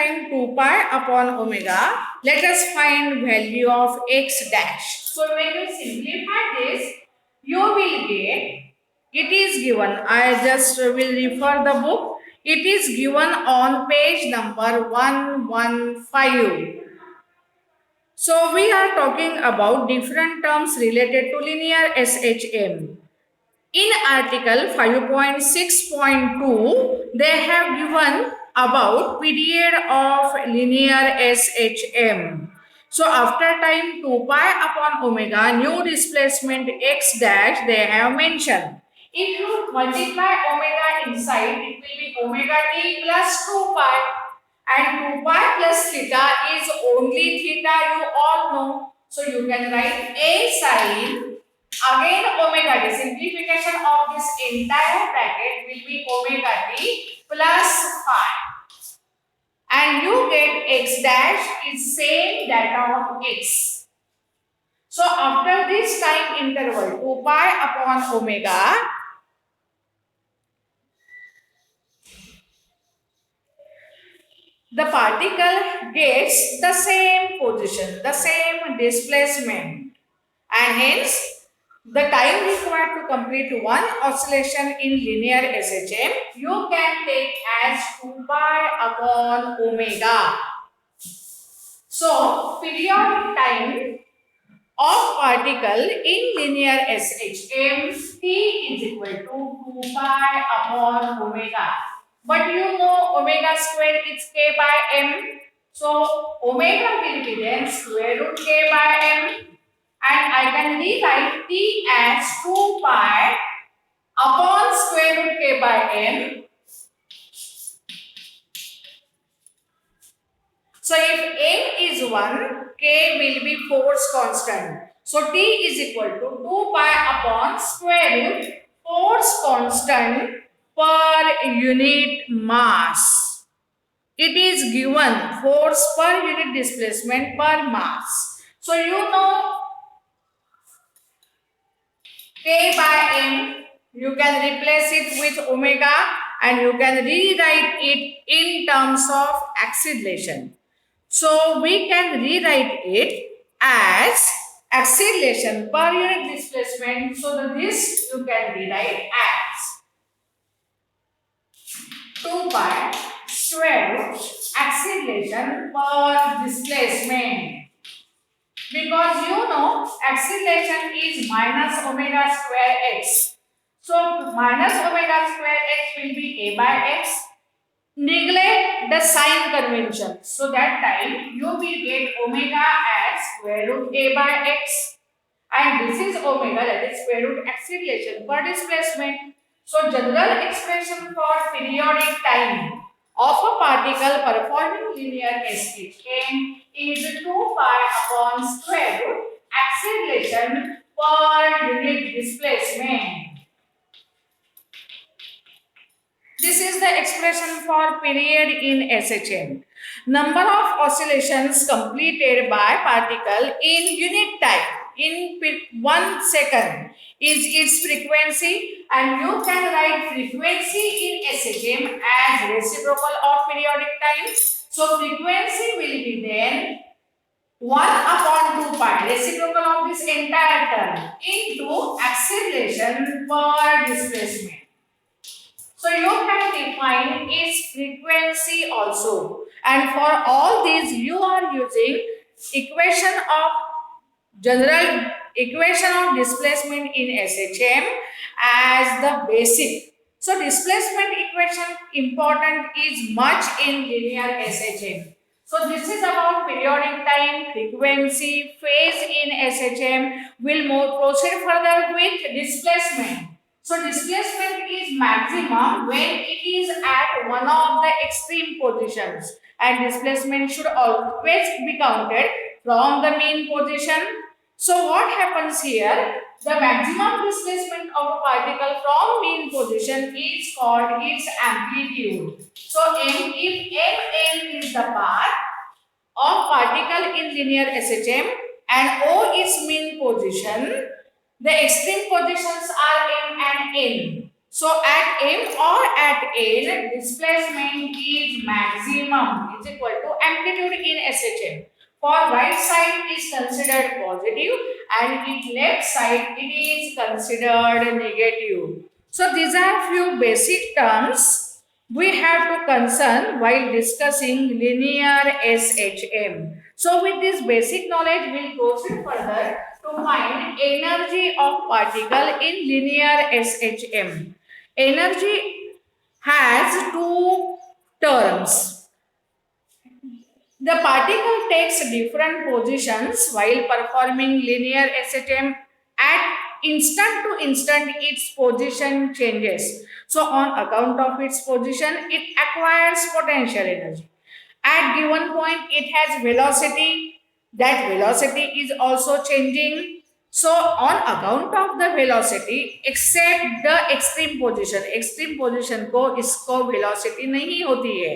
time 2 pi upon omega, let us find value of x dash. So when you simplify this, you will get, it is given, I just will refer the book. It is given on page number 115. So we are talking about different terms related to linear SHM. In article 5.6.2, they have given about period of linear SHM. So after time 2 pi upon omega, new displacement x dash they have mentioned. If you multiply omega inside, it will be omega t plus 2 pi. And 2 pi plus theta is only theta, you all know. So you can write a sine, again omega t. Simplification of this entire bracket will be omega t plus phi. And you get x dash is same data of x. So after this time interval 2 pi upon omega, the particle gets the same position, the same displacement, and hence the time required to complete one oscillation in linear SHM you can take as 2 pi upon omega. So periodic time of particle in linear SHM t is equal to 2 pi upon omega. But you know omega square is k by m. So omega will be then square root k by m. And I can rewrite t as 2 pi upon square root k by m. So if m is 1, k will be force constant. So t is equal to 2 pi upon square root force constant per unit mass. It is given force per unit displacement per mass. So you know k by m, you can replace it with omega and you can rewrite it in terms of acceleration. So we can rewrite it as acceleration per unit displacement. So this you can rewrite as 2 pi square root acceleration per displacement. Because you know acceleration is minus omega square x. So minus omega square x will be a by x. Neglect the sign convention. So that time you will get omega as square root a by x. And this is omega, that is square root acceleration per displacement. So general expression for periodic time of a particle performing linear SHM is 2 pi upon square root acceleration per unit displacement. This is the expression for period in SHM. Number of oscillations completed by particle in unit time in 1 second is its frequency, and you can write frequency in SHM as reciprocal of periodic time. So frequency will be then 1 upon 2 pi, reciprocal of this entire term, into acceleration per displacement. So you can define its frequency also. And for all these you are using equation of general equation of displacement in SHM as the basic. So displacement equation important is much in linear SHM. So this is about periodic time, frequency, phase in SHM. We'll more proceed further with displacement. So displacement is maximum when it is at one of the extreme positions, and displacement should always be counted from the mean position. So what happens here? The maximum displacement of a particle from mean position is called its amplitude. So if mn is the path of particle in linear SHM and O is mean position, the extreme positions are m and n. So at M or at N, displacement is maximum is equal to amplitude in SHM. For right side is considered positive and in left side it is considered negative. So these are few basic terms we have to concern while discussing linear SHM. So with this basic knowledge, we'll proceed further to find energy of particle in linear SHM. Energy has two terms. The particle takes different positions while performing linear SHM. At instant to instant, its position changes. So, on account of its position, it acquires potential energy. At given point, it has velocity. That velocity is also changing. So, on account of the velocity, except the extreme position को इसको velocity नहीं होती है.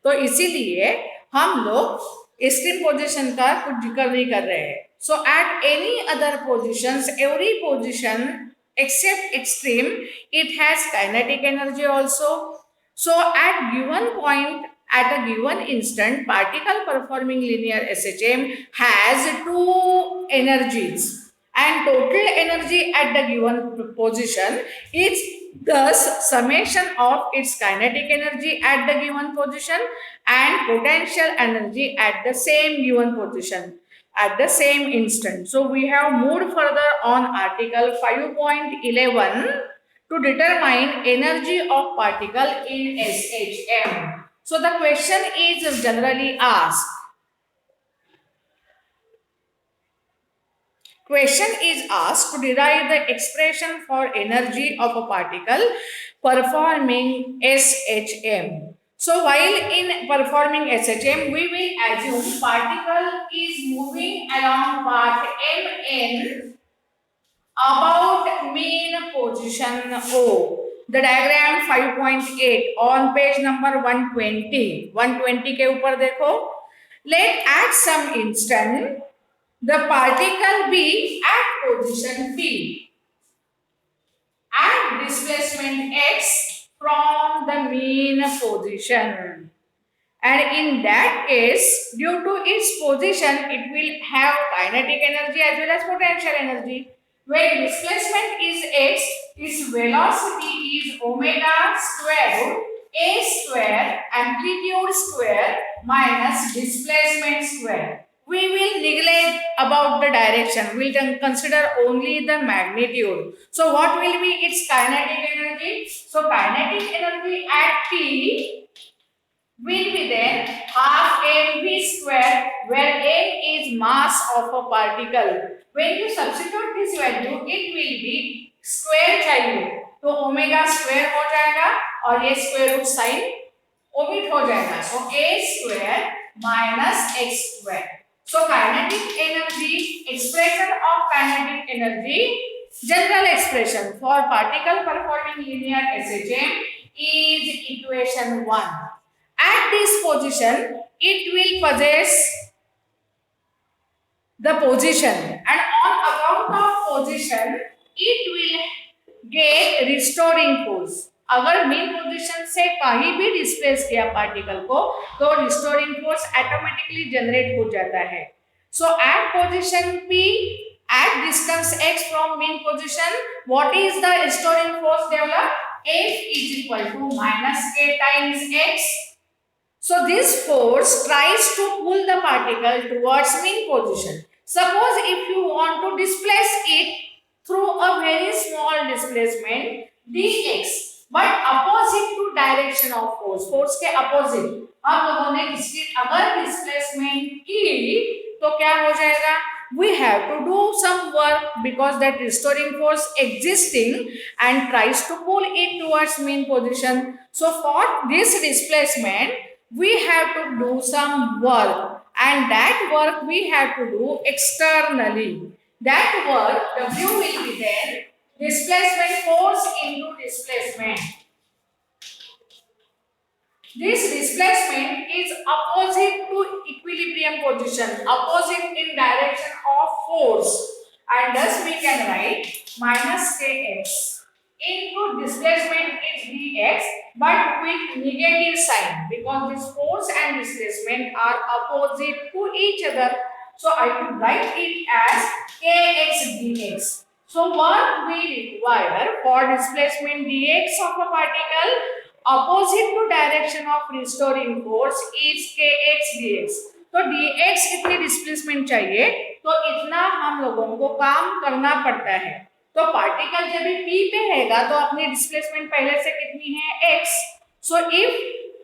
तो इसीलिए हम लोग extreme position का कुछ जिक्र नहीं कर रहे हैं. So at any other positions, every position except extreme, it has kinetic energy also. So at given point, at a given instant, particle performing linear SHM has two energies, and total energy at the given position is thus summation of its kinetic energy at the given position and potential energy at the same given position at the same instant. So we have moved further on article 5.11 to determine energy of particle in SHM. So the question is generally asked. Question is asked to derive the expression for energy of a particle performing SHM. So while in performing SHM, we will assume particle is moving along path MN about mean position O. The diagram 5.8 on page number 120. 120 के ऊपर देखो. Let at some instant the particle be at position P at displacement x from the mean position, and in that case, due to its position, it will have kinetic energy as well as potential energy. When displacement is x, its velocity is omega square root a square amplitude square minus displacement square. We will neglect about the direction. We will consider only the magnitude. So what will be its kinetic energy? So kinetic energy at P will be then half mv square, where m is mass of a particle. When you substitute this value, it will be square चाहिए, तो omega square हो जाएगा और ये square root sine omit हो जाएगा. सो a square minus x square. So kinetic energy, expression of kinetic energy, general expression for particle performing linear SHM is equation 1. At this position, it will possess the position, and on account of position, it will get restoring force. अगर main position से कहीं भी displace किया particle को, तो restoring force automatically generate हो जाता है. So at position P, at distance x from mean position, what is the restoring force developed? F is equal to minus k times x. So this force tries to pull the particle towards mean position. Suppose if you want to displace it through a very small displacement dx, but opposite to direction of force, force के opposite, हम लोगों ने इसकी अगर displacement की तो क्या हो जाएगा? We have to do some work because that restoring force existing and tries to pull it towards mean position. So for this displacement, we have to do some work, and that work we have to do externally. That work, W will be then displacement force into displacement. This displacement is opposite to equilibrium position, opposite in direction of force, and thus we can write minus kx into displacement is dx, but with negative sign because this force and displacement are opposite to each other. So I could write it as kx dx. So what we require for displacement dx of a particle opposite to direction of restoring force is kx dx. तो dx इतनी displacement चाहिए, तो इतना हम लोगों को काम करना पड़ता है। तो पार्टिकल जब भी p पे रहेगा तो अपनी डिस्प्लेसमेंट पहले से कितनी है x. So if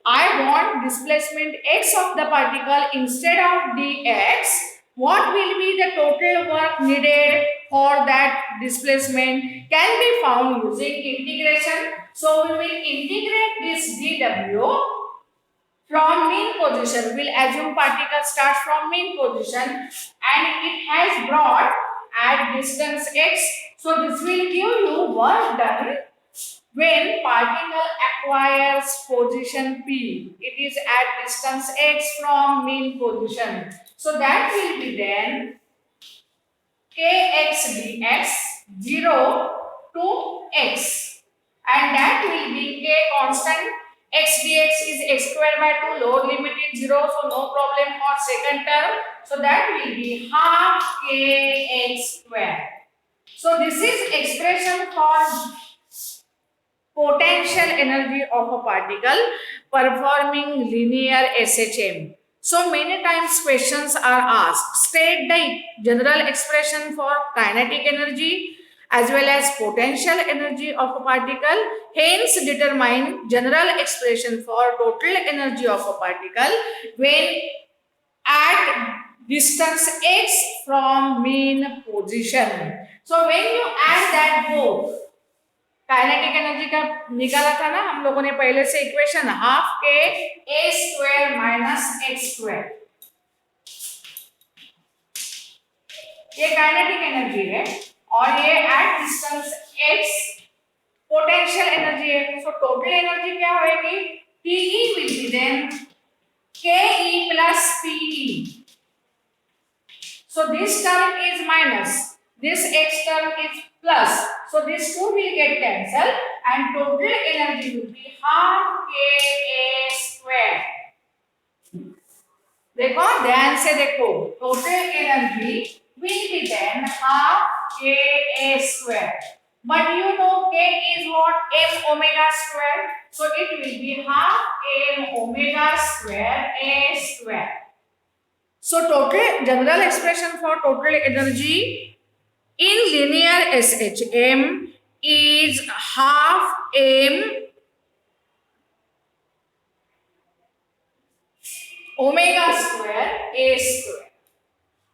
I want displacement x of the particle instead of dx, what will be the total work needed for that displacement can be found using integration. So we will integrate this dw from mean position. We'll assume particle starts from mean position and it has brought at distance x. So this will give you work done when particle acquires position p. It is at distance x from mean position. So that will be then kx dx 0 to x, and that will be k constant. X dx is x square by 2, lower limit is 0, so no problem for second term. So that will be half kx square. So this is expression for potential energy of a particle performing linear SHM. So many times questions are asked. State the general expression for kinetic energy as well as potential energy of a particle. Hence determine general expression for total energy of a particle when at distance x from mean position. So when you add that both, kinetic energy का निकाला था ना हम लोगों ने पहले से equation, half k A square minus x square, ये काइनेटिक एनर्जी है और ये at distance x potential energy है. सो टोटल एनर्जी क्या होगी? TE will be then KE plus PE. So this term is minus, this x term is plus, so this two will get cancelled and total energy will be half ka square. देखो ध्यान से देखो, total energy will be then half ka square, but you know k is what? M omega square, so it will be half m omega square a square. So total general expression for total energy in linear SHM is half m omega square a square.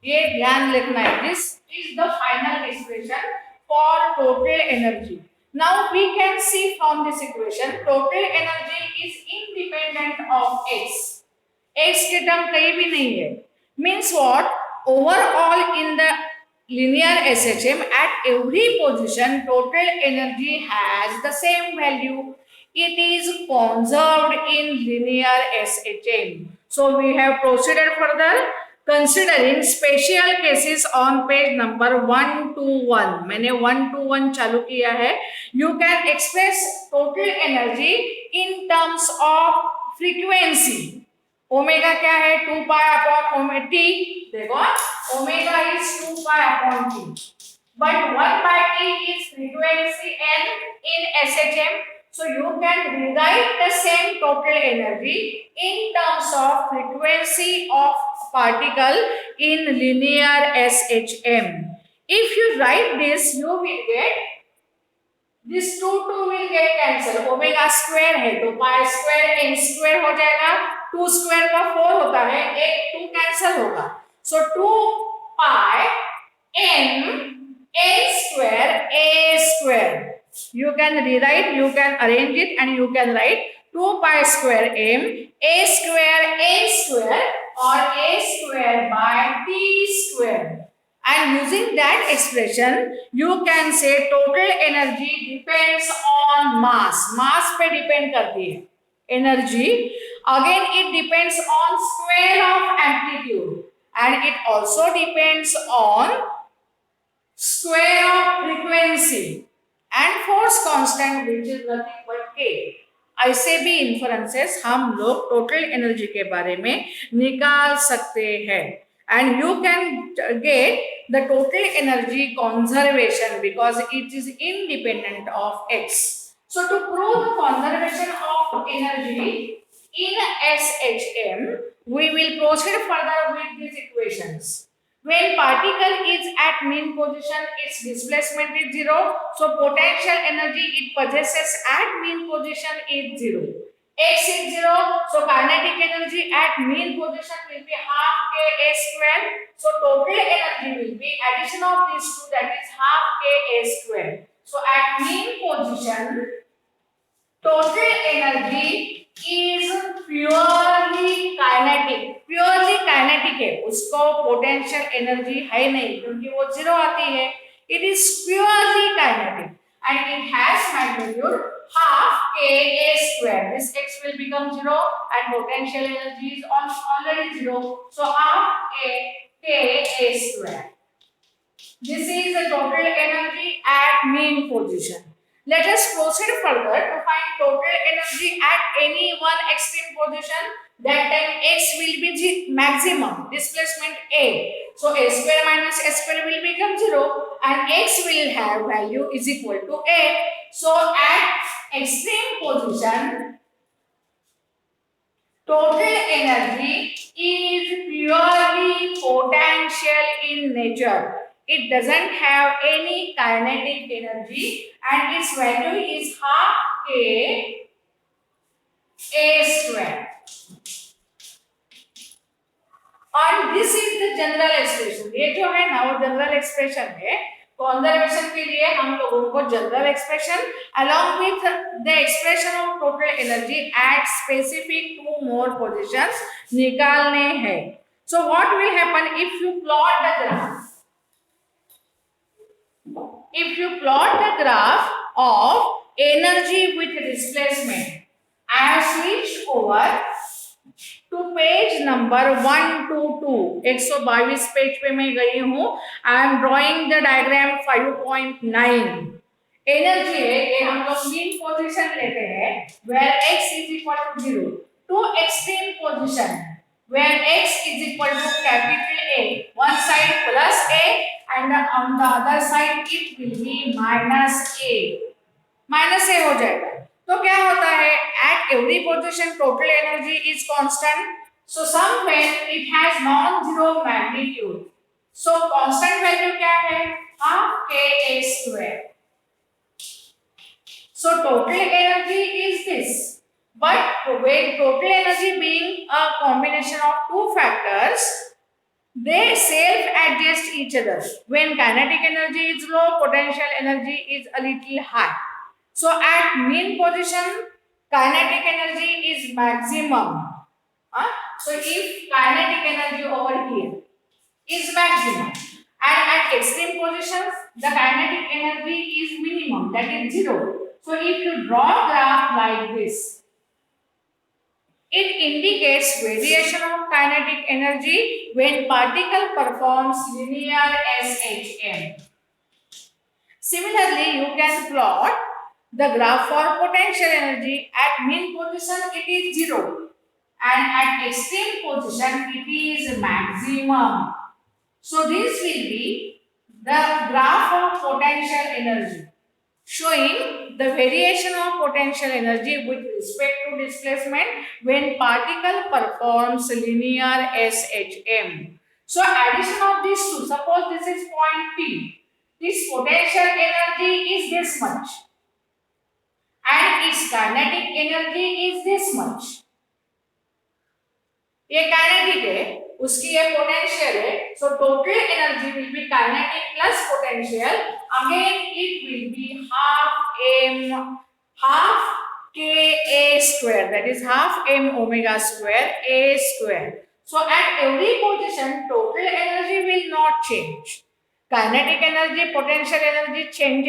ये ध्यान रखना है. This is the final expression for total energy. Now we can see from this equation total energy is independent of x. x की term कहीं भी नहीं है. Means what? Overall in the linear SHM at every position total energy has the same value. It is conserved in linear SHM. So we have proceeded further considering special cases on page number 121. मैंने 121 चालू किया है. You can express total energy in terms of frequency. Omega क्या है? 2 pi upon omega T. देखो omega is 2 pi upon T, but 1 by t is frequency n in SHM. So you can rewrite the same total energy in terms of frequency of particle in linear SHM. If you write this, you will get this 2 will get cancelled. Omega square है तो pi square n square हो जाएगा. 2 square का 4 होता है, एक 2 cancel होगा. सो 2 पाई n square a square. You can rewrite, you can arrange it and you can write 2 pi square m a square or a square by t square. And using that expression, you can say total energy depends on mass. Mass पे depend करती है energy. Again, it depends on square of amplitude, and it also depends on square of frequency. and force constant which is nothing but K. ऐसे भी inferences हम लोग total energy के बारे में निकाल सकते हैं and you can get the total energy conservation because it is independent of x. So to prove the conservation of energy in SHM, we will proceed further with these equations. When particle is at mean position, its displacement is zero. So potential energy it possesses at mean position is zero. X is zero, so kinetic energy at mean position will be half k a square. So total energy will be addition of these two, that is half k a square. So at mean position, total energy is purely kinetic है, उसको potential energy है नहीं क्योंकि वो zero आती है. It is purely kinetic and it has magnitude half k a square. This x will become zero and potential energy is already zero, so half k a square. This is the total energy at mean position. Let us proceed further to find total energy at any one extreme position. That time x will be maximum, displacement a. So a square minus a square will become 0 and x will have value is equal to a. So at extreme position, total energy is purely potential in nature. It doesn't have any kinetic energy and its value is half k a square. और this is the general expression. ये जो है ना वो general expression है. Conservation के लिए हम लोगों को general expression along with the expression of total energy at specific two more positions निकालने हैं. So what will happen if you plot the graph? If you plot the graph of energy with displacement, I have switched over to page number 122. 122 page पे मैं गई हूँ. I am drawing the diagram 5.9. Energy है ये हम लोग mean position लेते हैं where x is equal to 0 to extreme position where x is equal to capital A. One side plus A and on the other side it will be minus A. Minus A हो जाएगा तो क्या होता है at every position total energy is constant. So somewhere it has non-zero magnitude. So constant value क्या है half k a square. So total energy is this. But when total energy being a combination of two factors, they self adjust each other. When kinetic energy is low, potential energy is a little high. So at mean position, kinetic energy is maximum. So if kinetic energy over here is maximum and at extreme positions, the kinetic energy is minimum, that is 0. So if you draw a graph like this, it indicates variation of kinetic energy when particle performs linear SHM. Similarly, you can plot the graph for potential energy. At mean position it is 0 and at extreme position it is maximum. So this will be the graph of potential energy showing the variation of potential energy with respect to displacement when particle performs linear SHM. So addition of these two, suppose this is point P, this potential energy is this much and its kinetic energy is this much. ये kinetic है, उसकी ये potential है, so total energy will be kinetic plus potential. Again, it will be half k a square, that is half m omega square a square. So at every position, total energy will not change. Kinetic energy, potential energy change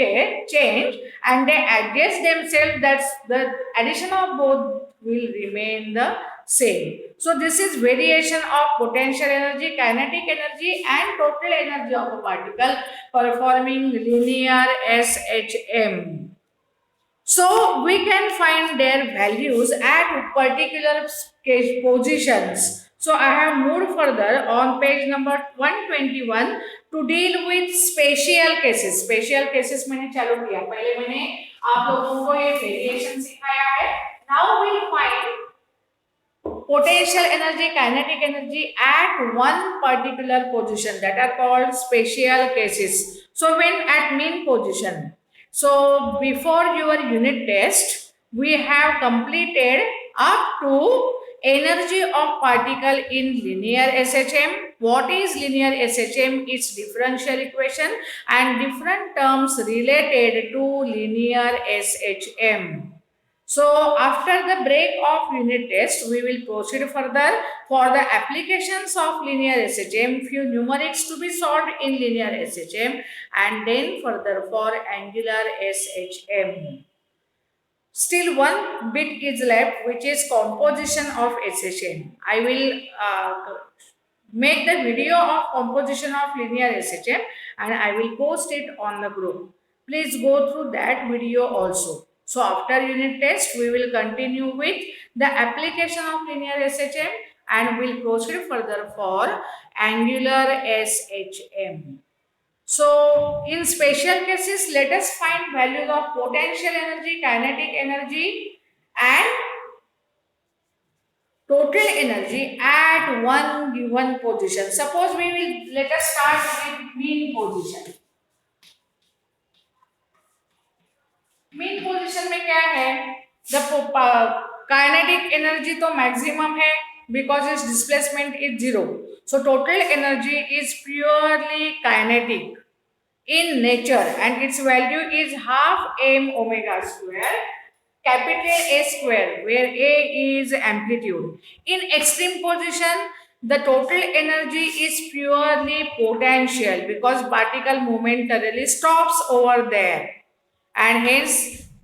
and they adjust themselves. That's the addition of both will remain the same. So this is variation of potential energy, kinetic energy and total energy of a particle performing linear SHM. So we can find their values at particular positions. So I have moved further on page number 121 to deal with spatial cases. Spatial cases मैंने चालू किया, पहले मैंने आप लोगों को ये variation सिखाया है. Now we'll find potential energy, kinetic energy at one particular position, that are called spatial cases. So when at mean position, so before your unit test, we have completed up to energy of particle in linear SHM. What is linear SHM? Its differential equation and different terms related to linear SHM. So after the break of unit test, we will proceed further for the applications of linear SHM, few numerics to be solved in linear SHM, and then further for angular SHM. Still one bit is left, which is composition of SHM. I will make the video of composition of linear SHM and I will post it on the group. Please go through that video also. So after unit test, we will continue with the application of linear SHM and will proceed further for angular SHM. So in spatial cases, let us find values of potential energy, kinetic energy and total energy at one given position. Suppose we will, let us start with mean position. Mean position में क्या है, the kinetic energy तो maximum है because it's displacement is 0. So total energy is purely kinetic in nature and its value is half m omega square, capital A square, where A is amplitude. In extreme position, the total energy is purely potential because particle momentarily stops over there and hence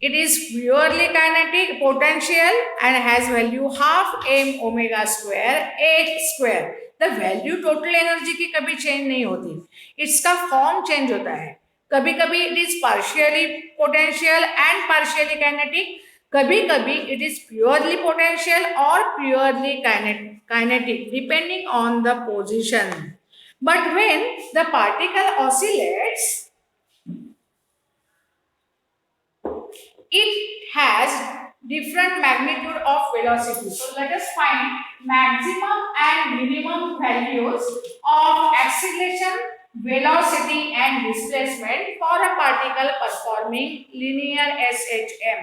it is purely kinetic potential and has value half m omega square A square. The value total energy की कभी change नहीं होती, इसका form change होता है. कभी कभी it is partially potential and partially kinetic, कभी कभी इट इज प्योरली पोटेंशियल और purely kinetic depending on the position. But when the particle oscillates it has different magnitude of velocity. So let us find maximum and minimum values of acceleration, velocity and displacement for a particle performing linear SHM.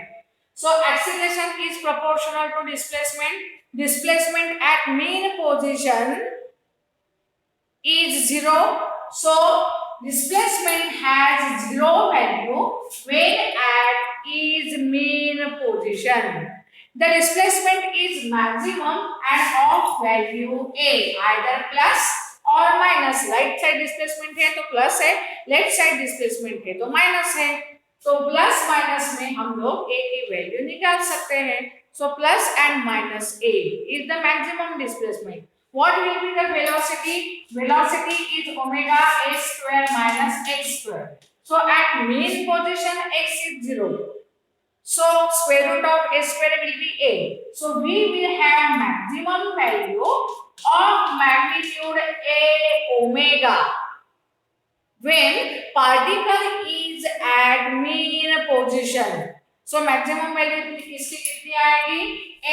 So acceleration is proportional to displacement. Displacement at mean position is 0. So displacement has 0 value when at is mean position. The displacement is maximum and of value A, either plus or minus. Right side displacement है तो plus है, left side displacement है तो minus है. तो plus minus में हम लोग A की वैल्यू निकाल सकते हैं. So plus and minus A is the maximum displacement. What will be the velocity? Velocity is omega A square minus x square. So at mean position x is 0. So square root of a square will be A. So we will have maximum value of magnitude A omega when particle is at mean position. So maximum value इसकी कितनी आएगी?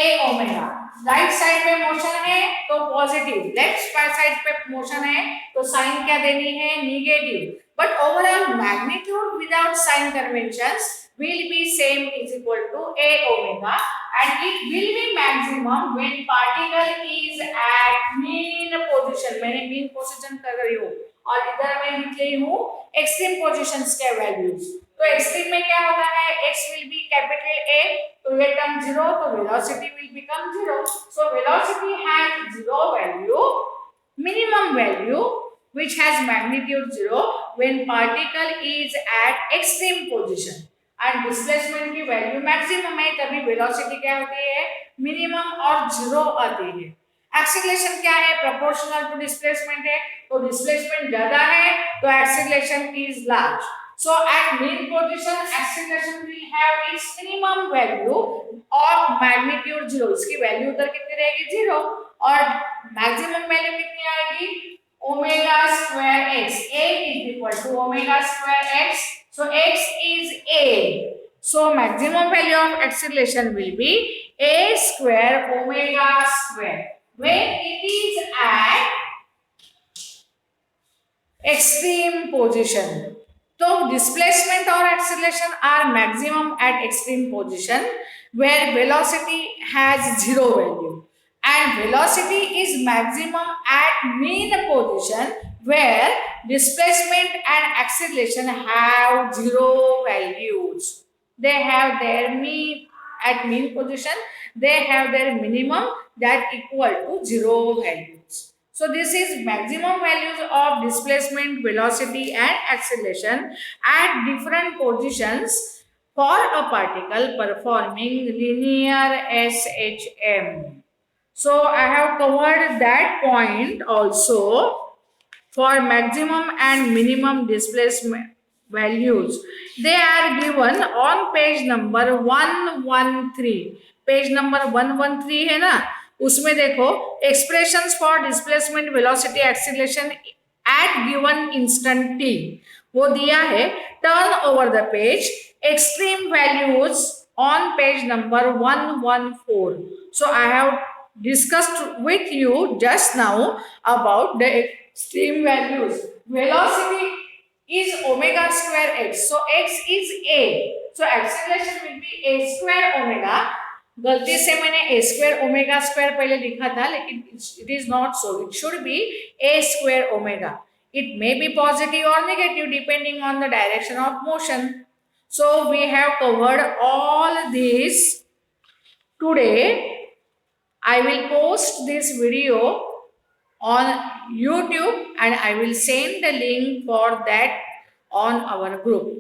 A omega. Right side पे motion है तो positive, left side पे motion है तो sign क्या देनी है? Negative. But overall magnitude without sign conventions will be same is equal to A omega and it will be maximum when particle is at mean position. मैंने mean position कर रही हूँ और इधर मैं लिख रही हूँ extreme positions के values. तो extreme में क्या होता है? X will be capital A, तो ये term 0, तो velocity will become 0. So velocity has 0 value, minimum value which has magnitude 0 when particle is at extreme position. And displacement की वैल्यू मैक्सिमम है, तभी वेलोसिटी क्या होती है, मिनिमम और जीरो आती है। एक्सीलरेशन क्या है, प्रोपोर्शनल टू डिस्प्लेसमेंट है, तो डिस्प्लेसमेंट ज्यादा है तो acceleration is large. So at mean position, acceleration will have its minimum value और magnitude zero, इसकी वैल्यू उधर कितनी रहेगी, जीरो, और मैक्सिमम वैल्यू कितनी आएगी, omega square x, a is equal to omega square x, so x is a, so maximum value of acceleration will be a square omega square when it is at extreme position. तो displacement और acceleration are maximum at extreme position where velocity has zero value, and velocity is maximum at mean position where displacement and acceleration have zero values. They have their mean at mean position, they have their minimum that equal to zero values. So this is maximum values of displacement, velocity and acceleration at different positions for a particle performing linear SHM. So I have covered that point also. For maximum and minimum displacement values, they are given on page number 113. Page number 113 है ना, उसमें देखो expressions for displacement, velocity, acceleration at given instant t वो दिया है। Turn over the page, extreme values on page number 114. So I have discussed with you just now about the extreme values. Velocity is omega square x, so x is a, so acceleration will be a square omega. गलती से मैंने a square omega square पहले लिखा था, लेकिन it is not so, it should be a square omega. It may be positive or negative depending on the direction of motion. So we have covered all this today. I will post this video on YouTube and I will send the link for that on our group.